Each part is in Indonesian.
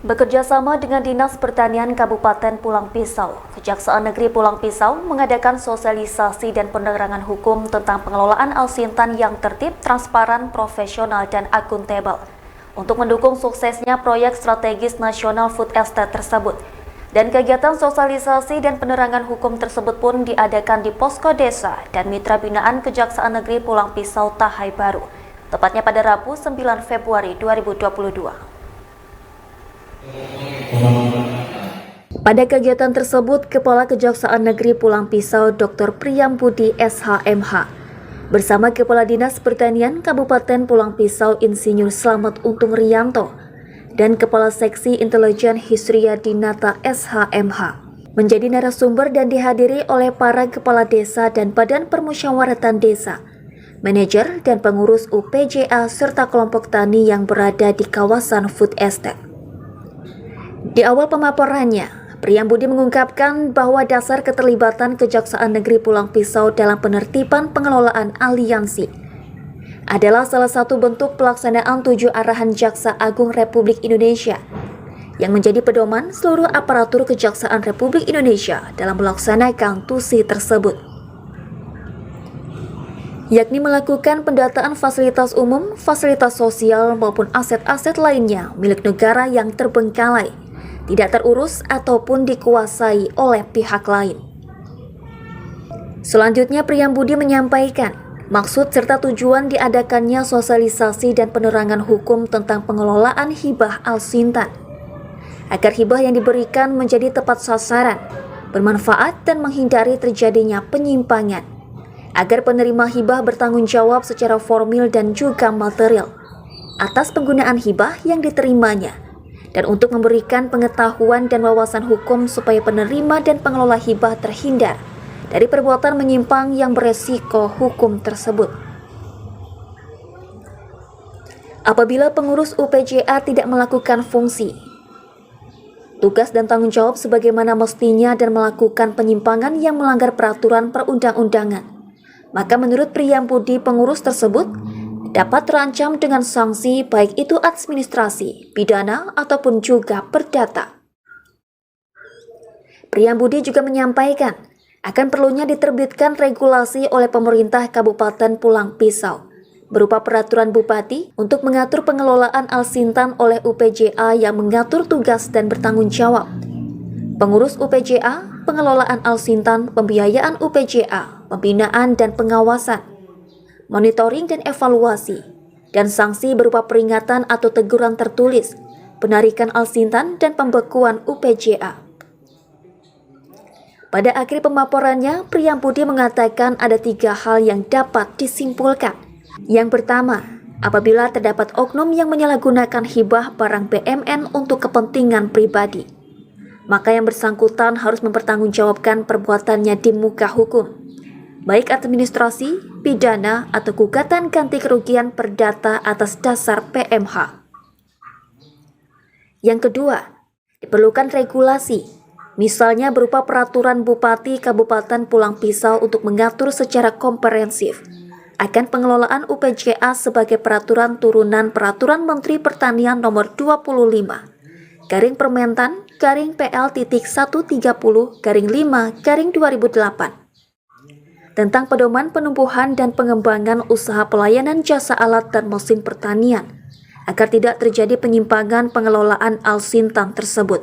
Bekerja sama dengan Dinas Pertanian Kabupaten Pulang Pisau, Kejaksaan Negeri Pulang Pisau mengadakan sosialisasi dan penerangan hukum tentang pengelolaan Alsintan yang tertib, transparan, profesional, dan akuntabel untuk mendukung suksesnya proyek strategis nasional food estate tersebut. Dan kegiatan sosialisasi dan penerangan hukum tersebut pun diadakan di Posko Desa dan Mitra Binaan Kejaksaan Negeri Pulang Pisau Tahai Baru, tepatnya pada Rabu 9 Februari 2022. Pada kegiatan tersebut, Kepala Kejaksaan Negeri Pulang Pisau Dr. Priyambudi SHMH bersama Kepala Dinas Pertanian Kabupaten Pulang Pisau Insinyur Slamet Untung Riyanto dan Kepala Seksi Intelijen Hisria Dinata SHMH menjadi narasumber dan dihadiri oleh para Kepala Desa dan Badan Permusyawaratan Desa, manajer dan pengurus UPJA serta kelompok tani yang berada di kawasan food estate. Di awal pemaparannya, Priyambudi mengungkapkan bahwa dasar keterlibatan Kejaksaan Negeri Pulang Pisau dalam penertiban pengelolaan aliansi adalah salah satu bentuk pelaksanaan 7 arahan Jaksa Agung Republik Indonesia yang menjadi pedoman seluruh aparatur Kejaksaan Republik Indonesia dalam melaksanakan tusi tersebut, yakni melakukan pendataan fasilitas umum, fasilitas sosial maupun aset-aset lainnya milik negara yang terbengkalai, tidak terurus ataupun dikuasai oleh pihak lain. Selanjutnya, Priyambudi menyampaikan maksud serta tujuan diadakannya sosialisasi dan penerangan hukum tentang pengelolaan hibah Alsintan, agar hibah yang diberikan menjadi tepat sasaran, bermanfaat dan menghindari terjadinya penyimpangan, agar penerima hibah bertanggung jawab secara formil dan juga material atas penggunaan hibah yang diterimanya, dan untuk memberikan pengetahuan dan wawasan hukum supaya penerima dan pengelola hibah terhindar dari perbuatan menyimpang yang beresiko hukum tersebut. Apabila pengurus UPJA tidak melakukan fungsi, tugas dan tanggung jawab sebagaimana mestinya dan melakukan penyimpangan yang melanggar peraturan perundang-undangan, maka menurut Priyambudi pengurus tersebut dapat terancam dengan sanksi baik itu administrasi, pidana, ataupun juga perdata. Priyambudi juga menyampaikan akan perlunya diterbitkan regulasi oleh pemerintah Kabupaten Pulang Pisau berupa peraturan bupati untuk mengatur pengelolaan Alsintan oleh UPJA yang mengatur tugas dan bertanggung jawab pengurus UPJA, pengelolaan Alsintan, pembiayaan UPJA, pembinaan dan pengawasan, monitoring dan evaluasi, dan sanksi berupa peringatan atau teguran tertulis, penarikan Alsintan, dan pembekuan UPJA. Pada akhir pemaparannya, Priyambudi mengatakan ada 3 hal yang dapat disimpulkan. Yang pertama, apabila terdapat oknum yang menyalahgunakan hibah barang BUMN untuk kepentingan pribadi, maka yang bersangkutan harus mempertanggungjawabkan perbuatannya di muka hukum, baik administrasi, pidana, atau gugatan ganti kerugian perdata atas dasar PMH. Yang kedua, diperlukan regulasi, misalnya berupa peraturan Bupati Kabupaten Pulang Pisau untuk mengatur secara komprehensif akan pengelolaan UPJA sebagai peraturan turunan Peraturan Menteri Pertanian Nomor 25, Permentan, PL.130-5-2008, tentang pedoman penumbuhan dan pengembangan usaha pelayanan jasa alat dan mesin pertanian, agar tidak terjadi penyimpangan pengelolaan Alsintan tersebut.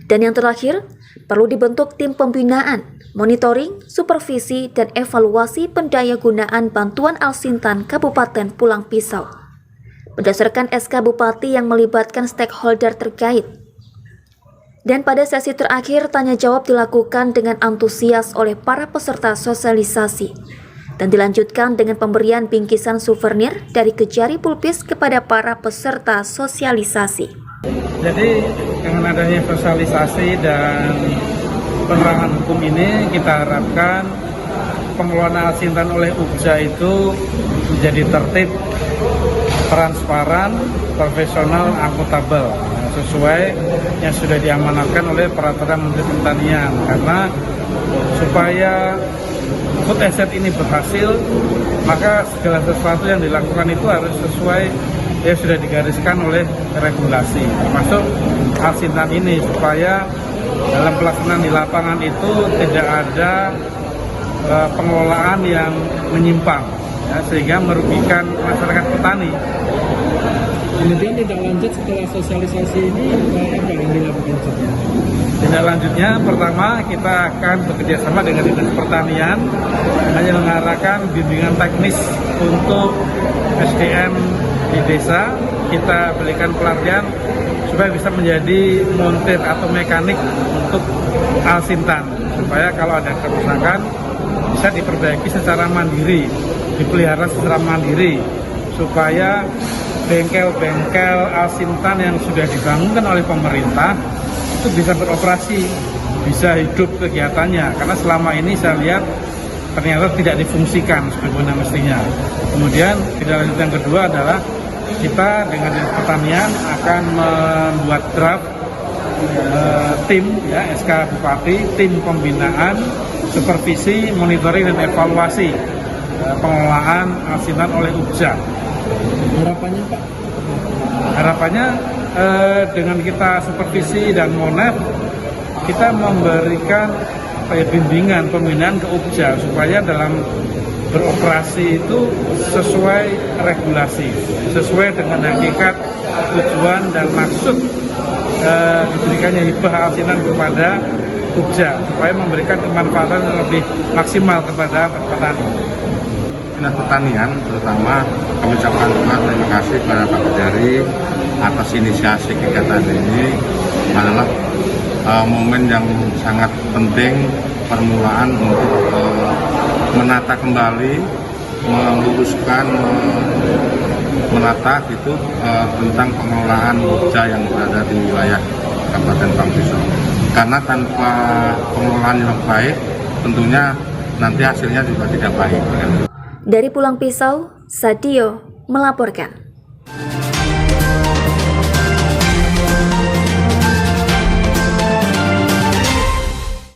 Dan yang terakhir, perlu dibentuk tim pembinaan, monitoring, supervisi, dan evaluasi pendayagunaan bantuan Alsintan Kabupaten Pulang Pisau berdasarkan SK Bupati yang melibatkan stakeholder terkait. Dan pada sesi terakhir, tanya jawab dilakukan dengan antusias oleh para peserta sosialisasi dan dilanjutkan dengan pemberian bingkisan souvenir dari Kejari Pulpis kepada para peserta sosialisasi. Jadi dengan adanya sosialisasi dan penerangan hukum ini, kita harapkan pengelolaan Alsintan oleh UPJA itu menjadi tertib, transparan, profesional, akuntabel, sesuai yang sudah diamanatkan oleh Peraturan Menteri Pertanian. Karena supaya food estate ini berhasil, maka segala sesuatu yang dilakukan itu harus sesuai ya sudah digariskan oleh regulasi, termasuk Alsintan ini, supaya dalam pelaksanaan di lapangan itu tidak ada pengelolaan yang menyimpang, ya, sehingga merugikan masyarakat petani. Kemudian tindak lanjut setelah sosialisasi ini apa yang dilakukan sebenarnya? Tindak lanjutnya, pertama kita akan bekerjasama dengan Dinas Pertanian menyelenggarakan bimbingan teknis untuk SDM di desa. Kita berikan pelatihan supaya bisa menjadi montir atau mekanik untuk Alsintan, supaya kalau ada kerusakan bisa diperbaiki secara mandiri, dipelihara secara mandiri, supaya bengkel-bengkel Alsintan yang sudah dibangunkan oleh pemerintah itu bisa beroperasi, bisa hidup kegiatannya, karena selama ini saya lihat ternyata tidak difungsikan sebagaimana mestinya. Kemudian tindak lanjut yang kedua adalah kita dengan Dinas Pertanian akan membuat draft tim, ya, SK Bupati, tim pembinaan, supervisi, monitoring dan evaluasi pengelolaan Alsintan oleh UPJA. Harapannya Pak? Harapannya dengan kita supervisi dan monet, kita memberikan bimbingan pembinaan ke UPJA supaya dalam beroperasi itu sesuai regulasi, sesuai dengan hakikat, tujuan dan maksud diberikannya hibah Alsintan kepada UPJA, supaya memberikan kemanfaatan yang lebih maksimal kepada petani. Dinas Pertanian terutama kami ucapkan terima kasih kepada Pak Kejari atas inisiasi kegiatan ini. Adalah momen yang sangat penting, permulaan untuk menata kembali, meluruskan, menata gitu tentang pengelolaan UPJA yang berada di wilayah Kabupaten Pulang Pisau. Karena tanpa pengelolaan yang baik, tentunya nanti hasilnya juga tidak baik. Dari Pulang Pisau, Sadio melaporkan.